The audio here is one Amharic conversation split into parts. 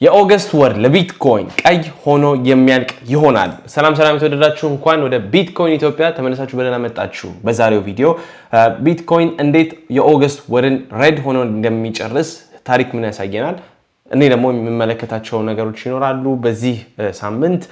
የኦገስት ወር ለቢትኮይን ቀይ ሆኖ የሚያልቅ ይሆናል። ሰላም የተወደዳችሁ እንኳን ወደ ቢትኮይን ኢትዮጵያ ተመልሳችሁ በደህና መጣችሁ። በዛሬው ቪዲዮ ቢትኮይን እንዴት የኦገስት ወርን ሬድ ሆኖ እንደሚጨርስ ታሪክ ምን ያሳየናል። እኔ ደግሞ የምመለከታቸው ነገሮች ይኖራሉ። በዚህ ሳምንት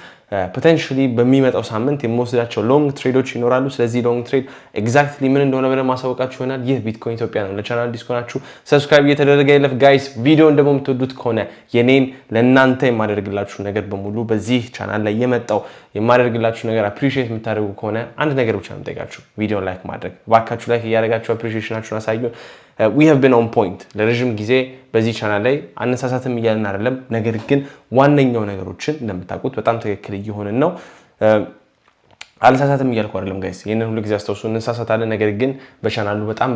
ፖቴንሻሊ በሚመጣው ሳምንት የምወስዳቸው ሎንግ ትሬዶች ይኖራሉ። ስለዚህ ሎንግ ትሬድ ኤግዛክትሊ ምን እንደሆነ በደንብ ማሳወቃችሁ ይሆናል። ይህ ቢትኮይን ኢትዮጵያ ነው። ለቻናል ዲስክ ሆናችሁ ሰብስክራይብ እየተደረገ ይለፍ ጋይስ። ቪዲዮ እንደምትወዱት ከሆነ የኔን ለእናንተ የማደርግላችሁ ነገር በሙሉ በዚህ ቻናል ላይ የመጣው የማደርግላችሁ ነገር አፕሪሺየት የምታደርጉ ከሆነ አንድ ነገር ብቻ ነው የምጠይቃችሁ፣ ቪዲዮን ላይክ ማድረግ። ባካችሁ ላይክ እያደረጋችሁ አፕሪሺየሽናችሁን አሳዩን። we have been on point ለረጅም ጊዜ በዚህ ቻናል ላይ አነሳሳትም እያልን አይደለም፣ ነገር ግን ዋነኛው ነገሮችን እንደምታውቁት በጣም ትክክል እየሆንን ነው። አልሳሳትም እያልኩ አይደለም ጋይስ፣ ይሄንን ሁሉ ጊዜ አስተውሱ። እንሳሳታለን፣ ነገር ግን በቻናሉ በጣም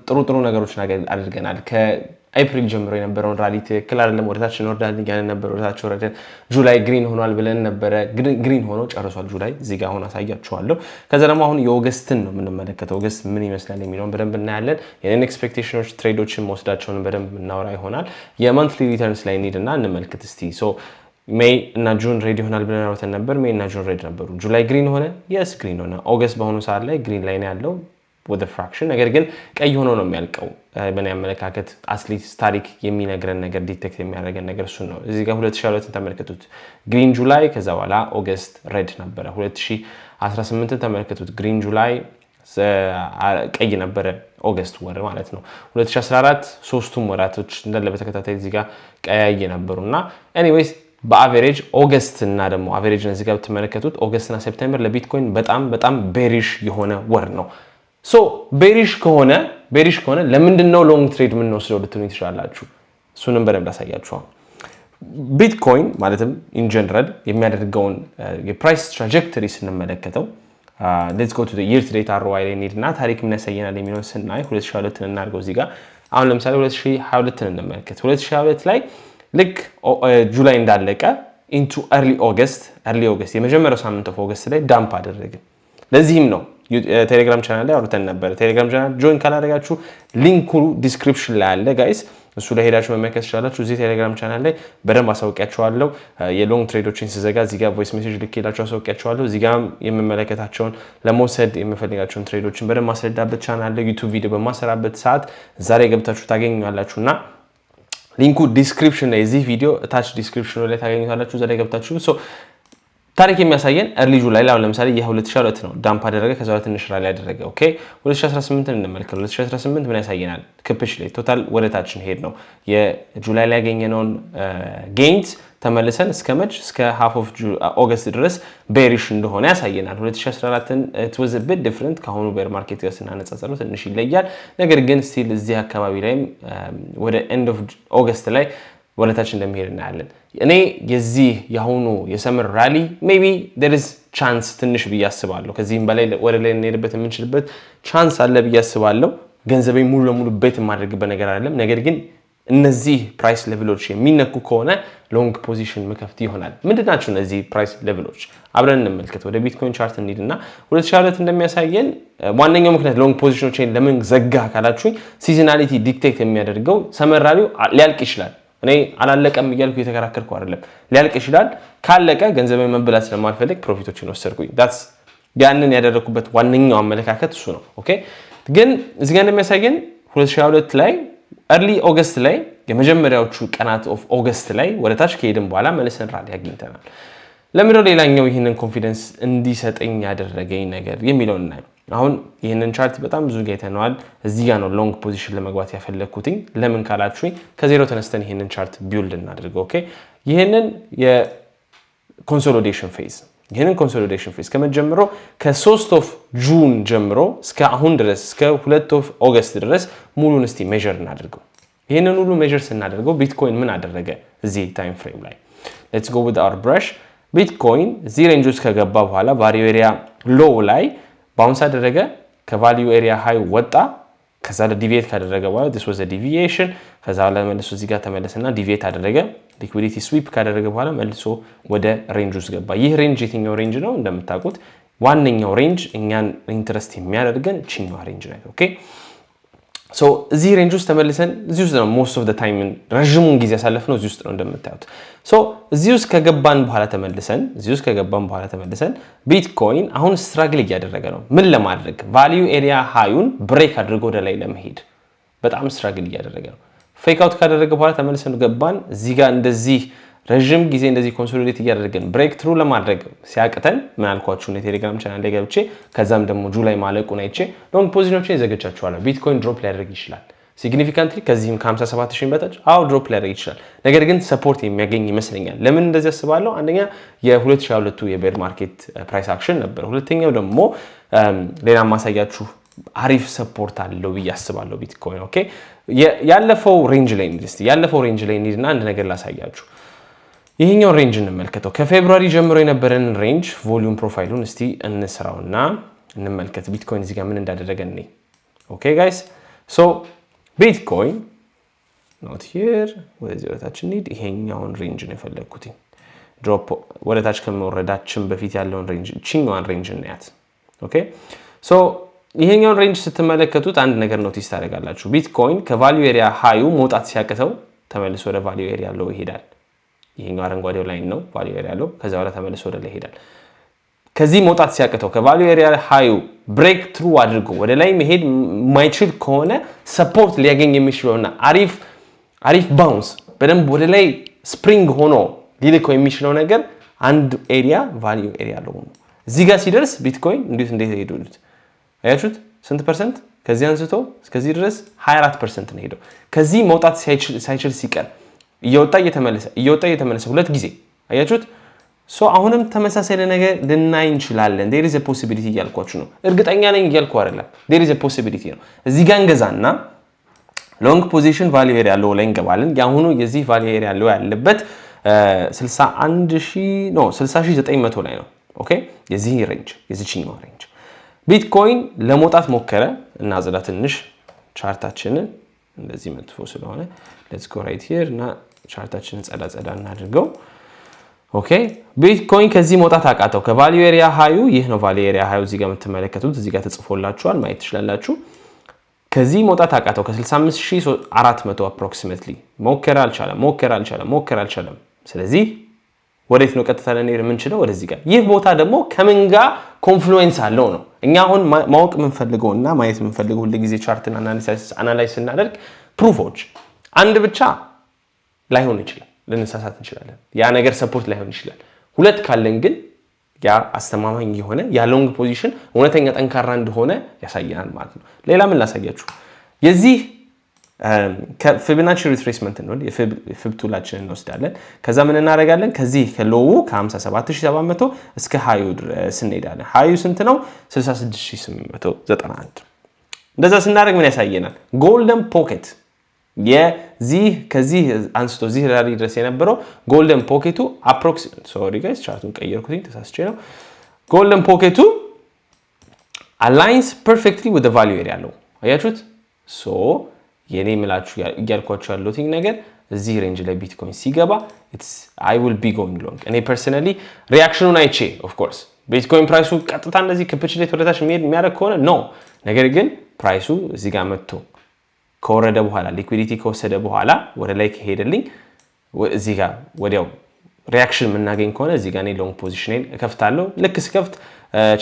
ጥሩ ነገሮችን አድርገናል። ከአፕሪል ጀምሮ የነበረውን ራሊ ትክክል አይደለም፣ ወደታች እንወርዳለን እያልን ነበር። ወደታች ወረደን። ጁላይ ግሪን ሆኗል ብለን ነበረ፣ ግሪን ሆኖ ጨርሷል ጁላይ። እዚህ ጋር አሁን አሳያችኋለሁ። ከዛ ደግሞ አሁን የኦገስትን ነው የምንመለከተው። ኦገስት ምን ይመስላል የሚለውን በደንብ እናያለን። የኔን ኤክስፔክቴሽኖች፣ ትሬዶችን መወስዳቸውን በደንብ እናወራ ይሆናል። የመንትሊ ሪተርንስ ላይ እንሂድና እንመልከት እስቲ። ሜይ እና ጁን ሬድ ይሆናል ብለን አውርተን ነበር። ሜይ እና ጁን ሬድ ነበሩ። ጁላይ ግሪን ሆነ፣ የስ ግሪን ሆነ። ኦገስት በአሁኑ ሰዓት ላይ ግሪን ላይ ነው ያለው ወደ ፍራክሽን፣ ነገር ግን ቀይ ሆኖ ነው የሚያልቀው። በእኔ አመለካከት አትሊስት ታሪክ የሚነግረን ነገር፣ ዲቴክት የሚያደርገን ነገር እሱን ነው። እዚህ ጋር 2022ን ተመልከቱት፣ ግሪን ጁላይ፣ ከዛ በኋላ ኦገስት ሬድ ነበረ። 2018ን ተመልከቱት፣ ግሪን ጁላይ ቀይ ነበረ፣ ኦገስት ወር ማለት ነው። 2014 ሶስቱም ወራቶች እንዳለ በተከታታይ እዚህ ጋር ቀያይ ነበሩና ኤኒዌይስ በአቨሬጅ ኦገስት እና ደግሞ አቨሬጅን እዚህ ጋር ብትመለከቱት ኦገስት እና ሴፕቴምበር ለቢትኮይን በጣም ቤሪሽ የሆነ ወር ነው። ሶ ቤሪሽ ከሆነ ለምንድን ነው ሎንግ ትሬድ የምንወስደው ልትሉኝ ትችላላችሁ። እሱንም በደንብ ላሳያችኋል። ቢትኮይን ማለትም ኢን ጀነራል የሚያደርገውን የፕራይስ ትራጀክተሪ ስንመለከተው ሌትስ ጎ ቱ ዘ ይር ቱ ዴት አርኦአይ ላይ እንሂድና ታሪክ ምን ያሳየናል የሚለውን ስናይ 2022ን እናድርገው። እዚህ ጋር አሁን ለምሳሌ 2022ን እንመለከት። 2022 ላይ ልክ ጁላይ እንዳለቀ ኢንቱ ኤርሊ ኦገስት የመጀመሪያው ሳምንት ኦፍ ኦገስት ላይ ዳምፕ አደረግን። ለዚህም ነው ቴሌግራም ቻናል ላይ አውርተን ነበር። ቴሌግራም ቻናል ጆይን ካላደረጋችሁ ሊንኩ ዲስክሪፕሽን ላይ አለ ጋይስ፣ እሱ ላይ ሄዳችሁ መመልከት ትችላላችሁ። እዚህ ቴሌግራም ቻናል ላይ በደንብ አሳውቂያችኋለሁ። የሎንግ ትሬዶችን ስዘጋ እዚህ ጋር ቮይስ ሜሴጅ ልኬላችሁ አሳውቂያችኋለሁ። እዚህ ጋር የምመለከታቸውን ለመውሰድ የምፈልጋቸውን ትሬዶችን በደንብ ማስረዳበት ቻናል ላይ ዩቲዩብ ቪዲዮ በማሰራበት ሰዓት እዛ ላይ ገብታችሁ ታገኙኛላችሁና ሊንኩ ዲስክሪፕሽን ላይ እዚህ ቪዲዮ ታች ዲስክሪፕሽኑ ላይ ታገኙታላችሁ። እዛ ላይ ገብታችሁ ታሪክ የሚያሳየን ኤርሊ ጁላይ ላይ አሁን ለምሳሌ የ2022 ነው ዳምፕ አደረገ፣ ከዛ ትንሽ ራሊ ያደረገ። ኦኬ 2018ን እንመልከት። 2018 ምን ያሳየናል? ክፕሽ ላይ ቶታል ወደ ታችን ሄድ ነው። የጁላይ ላይ ያገኘነውን ጌይንስ ተመልሰን እስከ ሃፍ ኦፍ ኦገስት ድረስ ቤሪሽ እንደሆነ ያሳየናል። 2014ን it was a bit different ከአሁኑ ቤር ማርኬት ጋር ስናነጻጸረው ትንሽ ይለያል። ነገር ግን ስቲል እዚህ አካባቢ ላይም ወደ ኤንድ ኦፍ ኦገስት ላይ ወለታች እንደሚሄድ እናያለን። እኔ የዚህ የአሁኑ የሰመር ራሊ ሜቢ there is chance ትንሽ ብዬ አስባለሁ። ከዚህም በላይ ወደ ላይ እንሄድበት የምንችልበት ቻንስ አለ ብዬ አስባለሁ። ገንዘቤን ሙሉ ለሙሉ ቤት የማድረግበት ነገር አይደለም። ነገር ግን እነዚህ ፕራይስ ሌቭሎች የሚነኩ ከሆነ ሎንግ ፖዚሽን መከፍት ይሆናል። ምንድናቸው እነዚህ ፕራይስ ሌቭሎች? አብረን እንመልከት። ወደ ቢትኮይን ቻርት እንሂድና 2022 እንደሚያሳየን ዋነኛው ምክንያት ሎንግ ፖዚሽኖችን ለምን ዘጋ ካላችሁኝ ሲዝናሊቲ ዲክቴት የሚያደርገው ሰመር ራሊው ሊያልቅ ይችላል። እኔ አላለቀም እያልኩ እየተከራከርኩ አይደለም። ሊያልቅ ይችላል። ካለቀ ገንዘቤን መብላት ስለማልፈልግ ፕሮፊቶችን ወሰድኩኝ። ያንን ያደረኩበት ዋነኛው አመለካከት እሱ ነው። ኦኬ ግን እዚህ ጋር እንደሚያሳየን 2022 ላይ ኤርሊ ኦገስት ላይ የመጀመሪያዎቹ ቀናት ኦፍ ኦገስት ላይ ወደ ታች ከሄድን በኋላ መልሰን ራሊ አግኝተናል። ለምንድነው ሌላኛው ይህንን ኮንፊደንስ እንዲሰጠኝ ያደረገኝ ነገር የሚለውን እናይ። አሁን ይህንን ቻርት በጣም ብዙ ጋይተነዋል። እዚህ ጋር ነው ሎንግ ፖዚሽን ለመግባት ያፈለኩትኝ። ለምን ካላችሁኝ ከዜሮ ተነስተን ይህንን ቻርት ቢውልድ እናድርገው። ኦኬ ይህንን የኮንሶሊዴሽን ፌዝ ከመጀመሮ ከ3 ኦፍ ጁን ጀምሮ እስከ አሁን ድረስ እስከ 2 ኦፍ ኦገስት ድረስ ሙሉን እስቲ ሜጀር እናድርገው። ይህንን ሁሉ ሜጀር ስናደርገው ቢትኮይን ምን አደረገ እዚህ ታይም ፍሬም ላይ? ሌትስ ጎ ዊዝ አወር ብራሽ። ቢትኮይን እዚህ ሬንጅ ውስጥ ከገባ በኋላ ቫልዩ ኤሪያ ሎው ላይ ባውንስ አደረገ፣ ከቫልዩ ኤሪያ ሃይ ወጣ፣ ከዛ ዲቪዬት ካደረገ በኋላ this was a deviation፣ ከዛ በኋላ መልሶ እዚህ ጋር ተመለሰና ዲቪዬት አደረገ፣ ሊኩዊዲቲ ስዊፕ ካደረገ በኋላ መልሶ ወደ ሬንጅ ውስጥ ገባ። ይህ ሬንጅ የትኛው ሬንጅ ነው? እንደምታውቁት ዋነኛው ሬንጅ እኛን ኢንትረስት የሚያደርገን ቺኛው ሬንጅ ነው። ኦኬ ሶ እዚህ ሬንጅ ውስጥ ተመልሰን እዚህ ውስጥ ነው most of the time ረጅሙን ጊዜ ያሳለፍነው እዚህ ውስጥ ነው እንደምታዩት ሶ እዚህ ውስጥ ከገባን በኋላ ተመልሰን ቢትኮይን አሁን ስትራግል እያደረገ ነው ምን ለማድረግ ቫልዩ ኤሪያ ሃዩን ብሬክ አድርጎ ወደ ላይ ለመሄድ በጣም ስትራግል እያደረገ ነው ፌክ አውት ካደረገ በኋላ ተመልሰን ገባን እዚህ ጋር እንደዚህ ረጅም ጊዜ እንደዚህ ኮንሶሊዴት እያደረገን ብሬክ ትሩ ለማድረግ ሲያቅተን ምን አልኳችሁ ነው ቴሌግራም ቻናል ላይ ገብቼ ከዛም ደግሞ ጁላይ ማለቁን አይቼ ሎንግ ፖዚሽኖችን ይዘገቻችኋለሁ ቢትኮይን ድሮፕ ሊያደርግ ይችላል ሲግኒፊካንትሊ ከዚህም ከ57000 በታች ድሮፕ ሊያደርግ ይችላል ነገር ግን ሰፖርት የሚያገኝ ይመስለኛል ለምን እንደዚህ አስባለሁ አንደኛ የ2022 የቤር ማርኬት ፕራይስ አክሽን ነበር ሁለተኛው ደግሞ ሌላ ማሳያችሁ አሪፍ ሰፖርት አለው በያስባለሁ ቢትኮይን ኦኬ ያለፈው ሬንጅ ላይ እንሂድና አንድ ነገር ላሳያችሁ ይሄኛው ሬንጅ እንመልከተው ከፌብሩዋሪ ጀምሮ የነበረን ሬንጅ ቮሊዩም ፕሮፋይሉን እስቲ እንስራውና እንመልከት ቢትኮይን እዚህ ጋር ምን እንዳደረገ ነው ኦኬ ጋይስ ሶ ቢትኮይን not here ወደዚህ ወደታችን እንሂድ ይሄኛውን ሬንጅ ነው የፈለኩት ድሮፕ ወደታች ከመውረዳችን በፊት ያለውን ሬንጅ ቺኛውን ሬንጅ እናያት ኦኬ ሶ ይሄኛውን ሬንጅ ስትመለከቱት አንድ ነገር ኖቲስ ታደርጋላችሁ ቢትኮይን ከቫልዩ ኤሪያ ሃዩ መውጣት ሲያቅተው ተመልሶ ወደ ቫልዩ ኤሪያ ለው ይሄዳል ይሄኛው አረንጓዴው ላይን ነው ቫልዩ ኤሪያ ለው ከዛ በኋላ ተመልሶ ወደ ላይ ይሄዳል ከዚህ መውጣት ሲያቅተው ከቫልዩ ኤሪያ ሃዩ ብሬክ ትሩ አድርጎ ወደ ላይ መሄድ ማይችል ከሆነ ሰፖርት ሊያገኝ የሚችለውና አሪፍ ባውንስ በደንብ ወደ ላይ ስፕሪንግ ሆኖ ሊልከው የሚችለው ነገር አንድ ኤሪያ ቫልዩ ኤሪያ ለው ነው እዚህ ጋር ሲደርስ ቢትኮይን እንዴት ሄዱት አያችሁት ስንት ፐርሰንት ከዚህ አንስቶ እስከዚህ ድረስ 24% ነው ሄደው ከዚህ መውጣት ሳይችል ሲቀር እየወጣ እየተመለሰ ሁለት ጊዜ አያችሁት ሶ አሁንም ተመሳሳይ ነገር ልናይ እንችላለን there is a possibility እያልኳችሁ ነው እርግጠኛ ነኝ እያልኩ አይደለም there is a possibility ነው እዚህ ጋር እንገዛና ሎንግ ፖዚሽን ቫልዩ ኤሪያ ያለው ላይ እንገባለን ያሁኑ የዚህ ቫልዩ ኤሪያ ያለው ያለበት 60900 ላይ ነው ኦኬ የዚህ ሬንጅ የዚህኛው ሬንጅ ቢትኮይን ለመውጣት ሞከረ እና አዘዳ ትንሽ ቻርታችንን እንደዚህ መጥፎ ስለሆነ let's go right here እና ቻርታችንን ጸዳ እናድርገው ኦኬ ቢትኮይን ከዚህ መውጣት አቃተው ከቫልዩ ኤሪያ ሃዩ ይሄ ነው ቫልዩ ኤሪያ ሃዩ እዚህ ጋር የምትመለከቱት እዚህ ጋር ተጽፎላችኋል ማየት ትችላላችሁ ከዚህ መውጣት አቃተው ከ65400 approximately ሞከረ አልቻለም ስለዚህ ወዴት ነው ቀጥታ ለኔር የምንችለው ወደዚህ ጋር ይህ ቦታ ደግሞ ከምን ጋር ኮንፍሉዌንስ አለው ነው እኛ አሁን ማወቅ የምንፈልገውና ማየት የምንፈልገው ሁሉ ጊዜ ቻርትን አናላይዝ እናደርግ ፕሩፎች አንድ ብቻ ላይሆን ይችላል ልንሳሳት እንችላለን ያ ነገር ሰፖርት ላይሆን ይችላል ሁለት ካለን ግን ያ አስተማማኝ የሆነ ያ ሎንግ ፖዚሽን እውነተኛ ጠንካራ እንደሆነ ያሳያል ማለት ነው ሌላ ምን ላሳያችሁ የዚህ ከፊቦናቺ ሪትሬስመንት ነው የፊብ ቱላችንን እንወስዳለን ከዛ ምን እናደርጋለን ከዚህ ከሎው ከ57700 እስከ ሃዩ ድረስ እንሄዳለን ሃዩ ስንት ነው 66891 እንደዛ ስናደርግ ምን ያሳየናል ጎልደን ፖኬት የዚህ ከዚህ አንስቶ እዚህ ላይ ድረስ የነበረው ጎልደን ፖኬቱ approximately sorry guys ቻርቱን ቀየርኩኝ ተሳስቼ ነው ጎልደን ፖኬቱ aligns perfectly with the value area ያለው አያችሁት ሶ የኔ ምላችሁ ያልኳችሁ ያለው ነገር እዚህ ሬንጅ ላይ ቢትኮይን ሲገባ I will be going long እኔ personally ሪአክሽኑን አይቼ of course ቢትኮይን ፕራይሱ ቀጥታ እንደዚህ ካፒቹሌት ወደታች የሚያደርግ ከሆነ ነው ነገር ግን ፕራይሱ እዚህ ጋር መጥቶ ከወረደ በኋላ ሊኩዊዲቲ ከወሰደ በኋላ ወደ ላይ ከሄደልኝ እዚህ ጋር ወዲያው ሪአክሽን የምናገኝ ከሆነ እዚህ ጋር እኔ ሎንግ ፖዚሽኔን እከፍታለሁ ልክ ስከፍት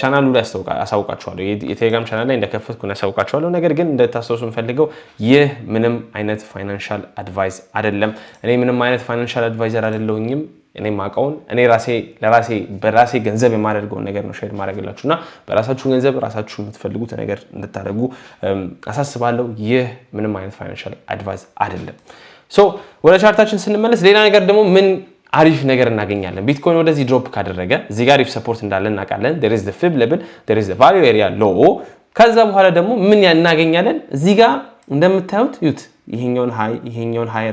ቻናሉ ላይ አሳውቃችኋለሁ የቴሌግራም ቻናል ላይ እንደከፈትኩ አሳውቃችኋለሁ ነገር ግን እንደታስተውሱ እንፈልገው ይህ ምንም አይነት ፋይናንሻል አድቫይስ አይደለም እኔ ምንም አይነት ፋይናንሻል አድቫይዘር አይደለሁኝም እኔ ማቀውን እኔ በራሴ ገንዘብ የማደርገው ነገር ነው ሼር ማድረግላችሁና በራሳችሁ ገንዘብ ራሳችሁ የምትፈልጉት ነገር እንድታደርጉ አሳስባለሁ ይህ ምንም አይነት ፋይናንሻል አድቫይስ አይደለም ሶ ወደ ቻርታችን ስንመለስ ሌላ ነገር ደግሞ ምን አሪፍ ነገር እናገኛለን ቢትኮይን ወደዚህ ድሮፕ ካደረገ እዚህ ጋር አሪፍ ሰፖርት እንዳለ እናውቃለን there is the fib level there is the value area low ከዛ በኋላ ደግሞ ምን ያናገኛለን እዚህ ጋር እንደምታዩት ዩት ይሄኛውን ሃይ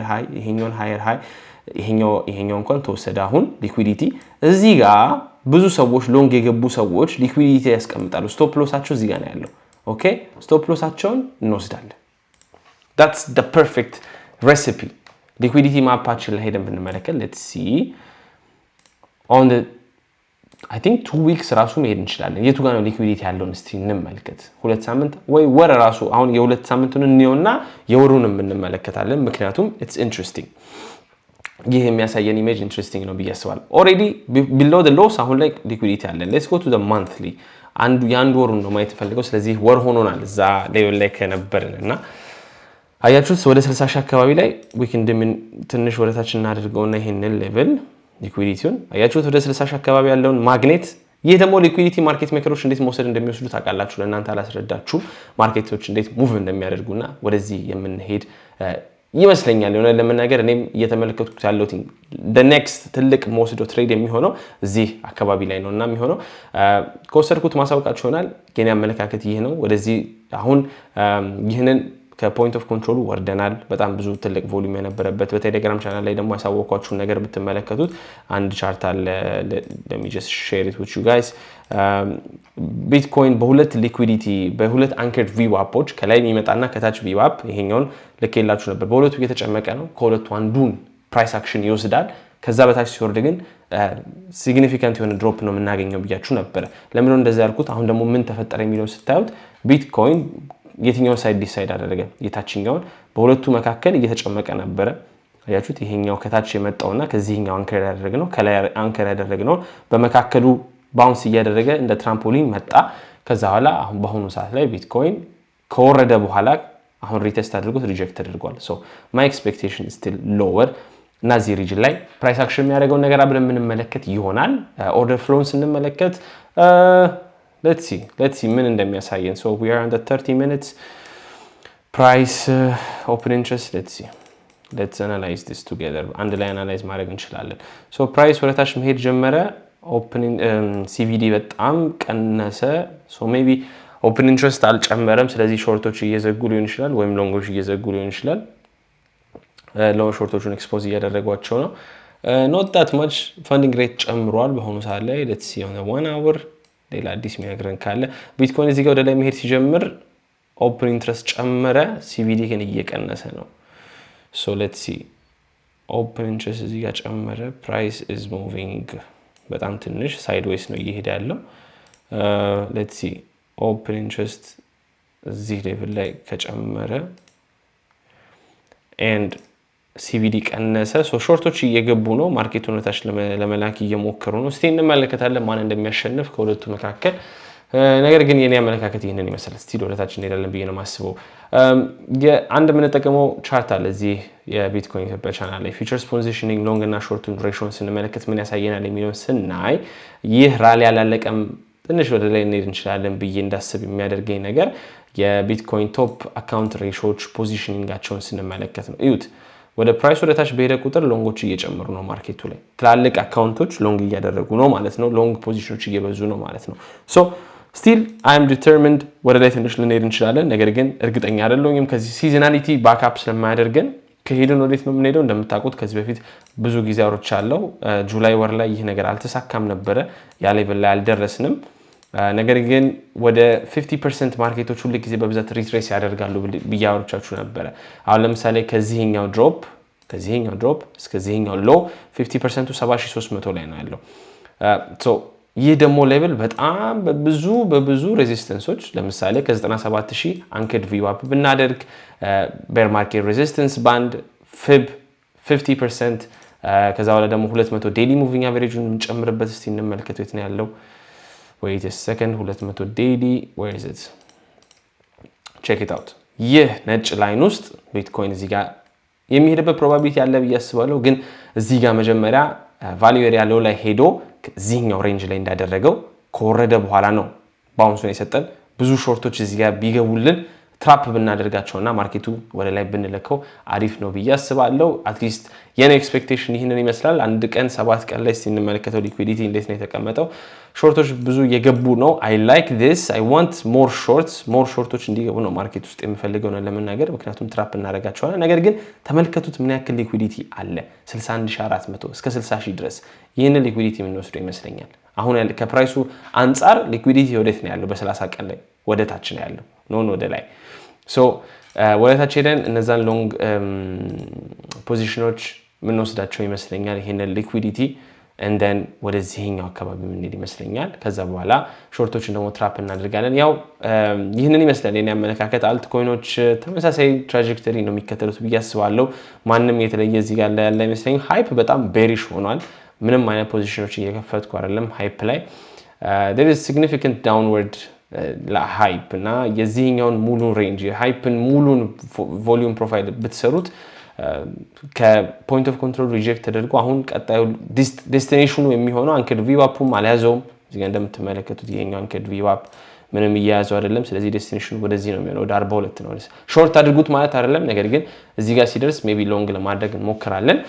ይሄኛው እንኳን ተወሰደ አሁን ሊኩዊዲቲ እዚህ ጋር ብዙ ሰዎች ሎንግ የገቡ ሰዎች ሊኩዊዲቲ ያስቀምጣሉ ስቶፕ ሎሳቸው እዚህ ጋር ነው ያለው ኦኬ ስቶፕ ሎሳቸውን እንወስዳለን that's the perfect recipe liquidity ማፓችን ላይ ሄደን ብንመለከት let's see on the አይ ቲንክ 2 ዊክስ ራሱ መሄድ እንችላለን። የቱ ጋር ነው ሊኩዊዲቲ ያለውን እስቲ እንመልከት። 2 ሳምንት ወይ ወር ራሱ አሁን የ2 ሳምንቱን እንየውና የወሩንም እንመለከታለን። ምክንያቱም ኢትስ ኢንትረስቲንግ ይህ የሚያሳየን ኢሜጅ ኢንትረስቲንግ ነው ብዬ አስባለሁ። ኦልሬዲ ቢሎ ዘ ሎስ አሁን ላይ ሊኩዊዲቲ አለን። ሌትስ ጎ ቱ ዘ ማንትሊ የአንድ ወሩን ነው ማየት ፈልገው። ስለዚህ ወር ሆኖናል እዛ ሌቭል ላይ ከነበርን እና አያችሁት ወደ 60 ሺህ አካባቢ ላይ ዊክንድ ምን ትንሽ ወደታች እናድርገውና ይሄንን ሌቭል ሊኩዊዲቲውን አያችሁት ወደ 60 ሺህ አካባቢ ያለውን ማግኔት። ይህ ደግሞ ሊኩዊዲቲ ማርኬት ሜከሮች እንዴት መውሰድ እንደሚወስዱ ታውቃላችሁ። ለእናንተ አላስረዳችሁ ማርኬቶች እንዴት ሙቭ እንደሚያደርጉና ወደዚህ የምንሄድ ይመስለኛል። የሆነ ለመናገር እኔም እየተመለከትኩት ያለሁት ኔክስት ትልቅ መወስዶ ትሬድ የሚሆነው እዚህ አካባቢ ላይ ነው እና የሚሆነው ከወሰድኩት ማሳወቃችሁ ይሆናል። የኔ አመለካከት ይህ ነው። ወደዚህ አሁን ይህንን ከፖይንት ኦፍ ኮንትሮሉ ወርደናል። በጣም ብዙ ትልቅ ቮሊዩም የነበረበት በቴሌግራም ቻናል ላይ ደግሞ ያሳወቅኳችሁን ነገር ብትመለከቱት አንድ ቻርት አለ። let me just share it with you guys ቢትኮይን በሁለት ሊኩዊዲቲ በሁለት አንከርድ ቪዋፖች ከላይ የሚመጣና ከታች ቪዋፕ ይሄኛውን ልኬላችሁ ነበር። በሁለቱ እየተጨመቀ ነው። ከሁለቱ አንዱን ፕራይስ አክሽን ይወስዳል። ከዛ በታች ሲወርድ ግን ሲግኒፊካንት የሆነ ድሮፕ ነው የምናገኘው ብያችሁ ነበር። ለምን ነው እንደዛ ያልኩት? አሁን ደግሞ ምን ተፈጠረ የሚለውን ስታዩት ቢትኮይን የትኛውን ሳይድ ዲሳይድ አደረገ? የታችኛውን። በሁለቱ መካከል እየተጨመቀ ነበረ። አያችሁት? ይሄኛው ከታች የመጣውና ከዚህኛው አንከር ያደረግነው ከላይ አንከር ያደረግነው በመካከሉ ባውንስ እያደረገ እንደ ትራምፖሊን መጣ። ከዛ በኋላ አሁን በአሁኑ ሰዓት ላይ ቢትኮይን ከወረደ በኋላ አሁን ሪቴስት አድርጎት ሪጀክት ተደርጓል። ሶ ማይ ኤክስፔክቴሽን ስቲል ሎወር እና እዚህ ሪጅን ላይ ፕራይስ አክሽን የሚያደርገውን ነገር አብረን የምንመለከት ይሆናል። ኦርደር ፍሎውን ስንመለከት let's see ምን እንደሚያሳየን። so we are on the 30 minutes price open interest. let's analyze this together አንድ ላይ አናላይዝ ማድረግ እንችላለን። so price ወደታች መሄድ ጀመረ። opening CVD በጣም ቀነሰ። so maybe open interest አልጨመረም። ስለዚህ ሾርቶች እየዘጉ ሊሆን ይችላል ወይም ሎንጎች እየዘጉ ሊሆን ይችላል። ሎንግ ሾርቶቹን ኤክስፖዝ እያደረጓቸው ነው። not that much funding rate ጨምሯል በአሁኑ ሰዓት ላይ። let's see on the 1 hour ሌላ አዲስ የሚነግረን ካለ ቢትኮይን እዚህ ጋር ወደ ላይ መሄድ ሲጀምር ኦፕን ኢንትረስት ጨመረ። ሲቪዲ ግን እየቀነሰ ነው። so let's see ኦፕን ኢንትረስት እዚህ ጋር ጨመረ። ፕራይስ is moving በጣም ትንሽ ሳይድዌይስ ነው እየሄደ ያለው። let's see ኦፕን ኢንትረስት እዚህ ሌቭል ላይ ከጨመረ and ሲቪዲ ቀነሰ። ሶ ሾርቶች እየገቡ ነው። ማርኬቱን ወደታች ለመላክ እየሞከሩ ነው። እስቲ እንመለከታለን ማን እንደሚያሸንፍ ከሁለቱ መካከል። ነገር ግን የኔ አመለካከት ይሄንን ይመስላል። እስቲ ወደታች እንሄዳለን ብዬ ነው የማስበው። አንድ የምንጠቀመው ቻርት አለ እዚህ የቢትኮይን ኢትዮጵያ ቻናል ላይ ፊቸርስ ፖዚሽኒንግ ሎንግ እና ሾርቱን ሬሾን ስንመለከት ምን ያሳየናል የሚለውን ስናይ ይህ ራሊ ያላለቀም ትንሽ ወደ ላይ እንሄድ እንችላለን ብዬ እንዳስብ የሚያደርገኝ ነገር የቢትኮይን ቶፕ አካውንት ሬሾች ፖዚሽኒንጋቸውን ስንመለከት ነው። እዩት ወደ ፕራይስ ወደ ታች በሄደ ቁጥር ሎንጎች እየጨመሩ ነው። ማርኬቱ ላይ ትላልቅ አካውንቶች ሎንግ እያደረጉ ነው ማለት ነው። ሎንግ ፖዚሽኖች እየበዙ ነው ማለት ነው። ሶ ስቲል አይ አም ዲተርሚንድ ወደ ላይ ትንሽ ልንሄድ እንችላለን። ነገር ግን እርግጠኛ አይደለሁም። ከዚህ ሲዝናሊቲ ባክአፕ ስለማያደርገን ከሄድን ወዴት ነው የምንሄደው? እንደምታውቁት ከዚህ በፊት ብዙ ጊዜ አውርቻለሁ። ጁላይ ወር ላይ ይህ ነገር አልተሳካም ነበረ። ያ ሌቭል ላይ አልደረስንም። ነገር ግን ወደ 50% ማርኬቶች ሁሉ ጊዜ በብዛት ሪትሬስ ያደርጋሉ ብዬ አውርቻችሁ ነበረ። አሁን ለምሳሌ ከዚህኛው ድሮፕ እስከዚህኛው ሎ 50% 70300 ላይ ነው ያለው። ይህ ደግሞ ሌቭል በጣም በብዙ ሬዚስተንሶች ለምሳሌ ከ97000 አንከርድ ቪዋፕ ብናደርግ ቤር ማርኬት ሬዚስተንስ ባንድ ፊብ 50% ከዛ በኋላ ደግሞ 200 ዴይሊ ሙቪንግ አቨሬጁን እንጨምርበት። እስቲ እንመልከት የት ነው ያለው። wait a second 200 ዴይሊ where is it check it out። ይህ ነጭ ላይን ውስጥ ቢትኮይን እዚህ ጋር የሚሄድበት ፕሮባቢሊቲ ያለ ብዬ አስባለሁ። ግን እዚህ ጋር መጀመሪያ ቫልዩ ኤሪያ ሎው ላይ ሄዶ እዚህኛው ሬንጅ ላይ እንዳደረገው ከወረደ በኋላ ነው ባውንሱን የሰጠን። ብዙ ሾርቶች እዚህ ጋር ቢገቡልን ትራፕ ብናደርጋቸውና ማርኬቱ ወደ ላይ ብንለከው አሪፍ ነው ብዬ አስባለሁ። አትሊስት የኔ ኤክስፔክቴሽን ይህንን ይመስላል። አንድ ቀን 7 ቀን ላይ ስንመለከተው ሊኩዊዲቲ እንዴት ነው የተቀመጠው። ሾርቶች ብዙ እየገቡ ነው። አይ ላይክ ዲስ አይ ዋንት ሞር ሾርቶች እንዲገቡ ነው ማርኬት ውስጥ የምፈልገው ነው ለመናገር፣ ምክንያቱም ትራፕ እናደርጋቸዋለን። ነገር ግን ተመልከቱት ምን ያክል ሊኩዊዲቲ አለ 61400 እስከ 60000 ድረስ። ይህንን ሊኩዊዲቲ የምንወስደው ይመስለኛል። አሁን ከፕራይሱ አንጻር ሊኩዊዲቲ ወዴት ነው ያለው? በ30 ቀን ላይ ወደ ታች ነው ያለው፣ ኖን ወደ ላይ። ሶ ወደ ታች ሄደን እነዛን ሎንግ ፖዚሽኖች የምንወስዳቸው ይመስለኛል። ይሄንን ሊኩዊዲቲ and then ወደዚህኛው አካባቢ ምን ይመስለኛል ከዛ በኋላ ሾርቶችን ደግሞ ትራፕ እናደርጋለን ያው ይሄንን ይመስላል የኔ አመለካከት አልት ኮይኖች ተመሳሳይ ትራጀክተሪ ነው የሚከተሉት ብያስባለሁ ማንንም የተለየ እዚህ ጋር ያለ አይመስለኝም ሃይፕ በጣም ቤሪሽ ሆኗል ምንም አይነት ፖዚሽኖች እየከፈትኩ አይደለም ሃይፕ ላይ there is significant downward ሃይፕ እና የዚህኛውን ሙሉ ሬንጅ ሃይፕን ሙሉን ቮሊዩም ፕሮፋይል ብትሰሩት ከፖይንት ኦፍ ኮንትሮል ሪጀክት ተደርጎ አሁን ቀጣዩ ዴስቲኔሽኑ የሚሆነው አንከድ ቪዋፕም አልያዘውም እዚህ ጋር እንደምትመለከቱት ይሄኛው አንከድ ቪዋፕ ምንም እያያዘው አይደለም ስለዚህ ዴስቲኔሽኑ ወደዚህ ነው የሚሆነው ወደ 42 ነው ሾርት አድርጉት ማለት አይደለም ነገር ግን እዚህ ጋር ሲደርስ ሜቢ ሎንግ ለማድረግ እንሞክራለን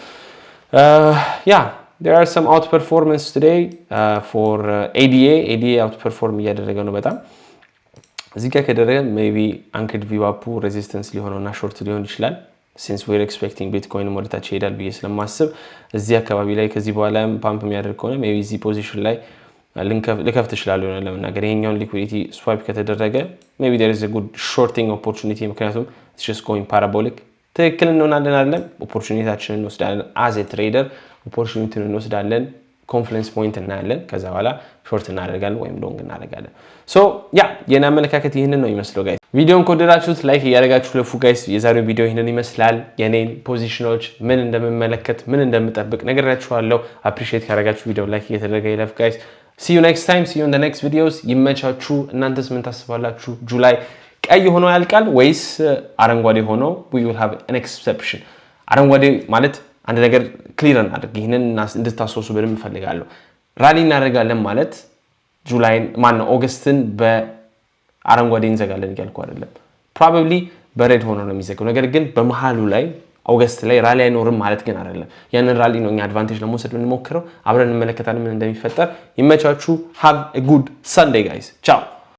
there are some outperformance today for ADA outperform እያደረገ ነው በጣም እዚህ ጋር ከደረገ maybe anchored VWAP resistance ሊሆነውና short ሊሆን ይችላል since we're expecting bitcoin ወደታች ይሄዳል ብዬ ስለማስብ እዚህ አካባቢ ላይ ከዚህ በኋላ ፓምፕ የሚያደርግ ከሆነ maybe እዚህ ፖዚሽን ላይ ልከፍት ይችላል ይሆናል ለምናገር ይሄኛውን liquidity swipe ከተደረገ maybe there is a good shorting opportunity ምክንያቱም it's just going parabolic ትክክል እንሆናለን አይደለም ኦፖርቹኒቲያችንን እንወስዳለን as a trader ኦፖርቹኒቲውን እንወስዳለን ኮንፊደንስ ፖይንት እናያለን ከዛ በኋላ ሾርት እናደርጋለን ወይም ሎንግ እናደርጋለን ሶ የኔ አመለካከት ይሄንን ነው የሚመስለው ጋይስ ቪዲዮን ከወደዳችሁት ላይክ ያደርጋችሁ ለፉ ጋይስ የዛሬው ቪዲዮ ይሄንን ይመስላል የኔን ፖዚሽኖች ምን እንደምመለከት ምን እንደምጠብቅ ነገራችኋለሁ አፕሪሺየት ያደርጋችሁ ቪዲዮ ላይክ እየተደረገ ይለፍ ጋይስ see you next time see you in the next videos ይመቻችሁ እናንተስ ምን ታስባላችሁ ጁላይ ቀይ ሆኖ ያልቃል ወይስ አረንጓዴ ሆኖ we will have an exception አረንጓዴ ማለት አንድ ነገር ክሊር እናድርግ ይሄንን እንድታስወሱ በደንብ ፈልጋለሁ ራሊ እናደርጋለን ማለት ጁላይን ማን ነው ኦገስትን በአረንጓዴ እንዘጋለን ይልኩ አይደለም probably በሬድ ሆኖ ነው የሚዘጋው ነገር ግን በመሃሉ ላይ ኦገስት ላይ ራሊ አይኖርም ማለት ግን አይደለም ያንን ራሊ ነው እኛ አድቫንቴጅ ለመውሰድ እንሞክረው አብረን እንመለከታለን ምን እንደሚፈጠር ይመቻችሁ have a good Sunday guys ciao